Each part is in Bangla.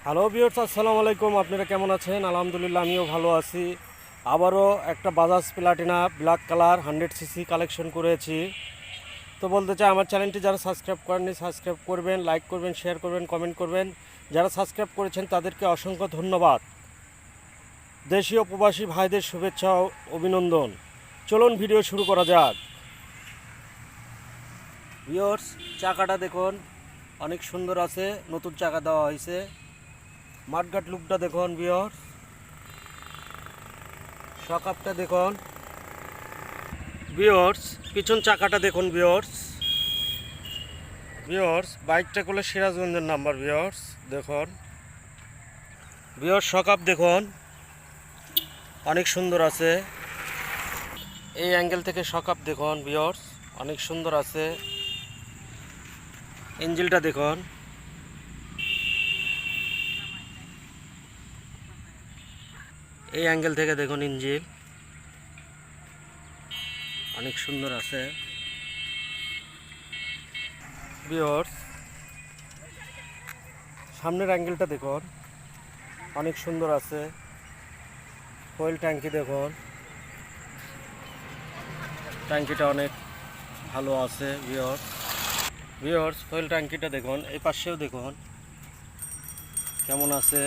হ্যালো ভিউয়ার্স, আসসালামু আলাইকুম। আপনারা কেমন আছেন? আলহামদুলিল্লাহ, আমিও ভালো আছি। আবারও একটা Bajaj Platina black colour 100 CC collection করেছি। তো বলতে চাই, আমার চ্যানেলটি যারা সাবস্ক্রাইব করেননি সাবস্ক্রাইব করবেন, লাইক করবেন, শেয়ার করবেন, কমেন্ট করবেন। যারা সাবস্ক্রাইব করেছেন তাদেরকে অসংখ্য ধন্যবাদ। দেশীয় প্রবাসী ভাইদের শুভেচ্ছা ও অভিনন্দন। চলুন ভিডিও শুরু করা যাক। ভিউয়ার্স, চাকাটা দেখুন, অনেক সুন্দর আছে, নতুন চাকা দেওয়া হয়েছে। মাঠঘাট লুকটা দেখুন ভিউয়ার্স, শকআপটা দেখুন ভিউয়ার্স, পিছন চাকাটা দেখুন ভিউয়ার্স, বাইকটা করলে সিরাজগঞ্জের নাম্বার ভিউয়ার্স। দেখুন ভিউয়ার্স, শকআপ দেখুন, অনেক সুন্দর আছে। এই অ্যাঙ্গেল থেকে শকআপ দেখুন ভিউয়ার্স, অনেক সুন্দর আছে। ইঞ্জিনটা দেখুন, এই অ্যাঙ্গেল থেকে দেখুন, ইঞ্জিন অনেক সুন্দর আছে ভিউয়ার্স। সামনের অ্যাঙ্গেলটা দেখুন, অনেক সুন্দর আছে। অয়েল ট্যাঙ্কি দেখুন, ট্যাঙ্কিটা অনেক ভালো আছে ভিউয়ার্স। অয়েল ট্যাঙ্কিটা দেখুন, এই পাশেও দেখুন কেমন আছে,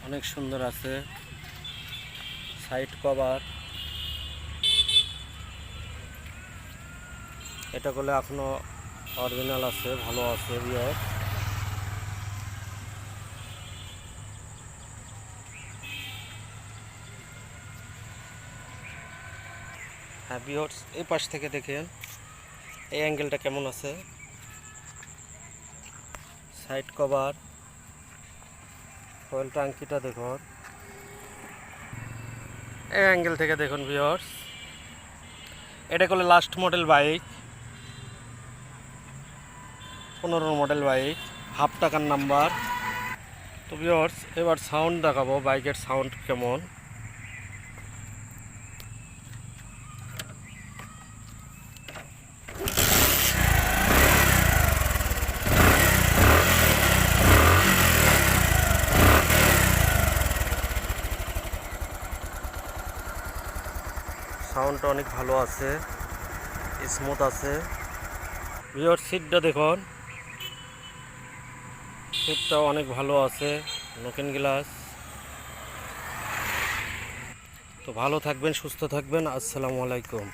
অনেক সুন্দর আছে। সাইড কভার, এটা করলে এখনো অরিজিনাল আছে, ভালো আছে ভিউয়ার্স। হ্যাঁ ভিউয়ার্স, এই পাশ থেকে দেখেন এই অ্যাঙ্গেলটা কেমন আছে। সাইড কভার, অয়েল ট্যাঙ্কিটা দেখুন, এই অ্যাঙ্গেল থেকে দেখুন ভিউয়ার্স। এটা করলে last model bike, 15 model bike, half টাকার নাম্বার। তো ভিউয়ার্স, এবার সাউন্ড দেখাবো, বাইকের সাউন্ড কেমন। সাউন্ডটা অনেক ভালো আছে, স্মুথ আছে ভিউয়ার্স। সিটটা দেখুন, সিটটাও অনেক ভালো আছে, লুকিং গ্লাস। তো ভালো থাকবেন, সুস্থ থাকবেন। আসসালামু আলাইকুম।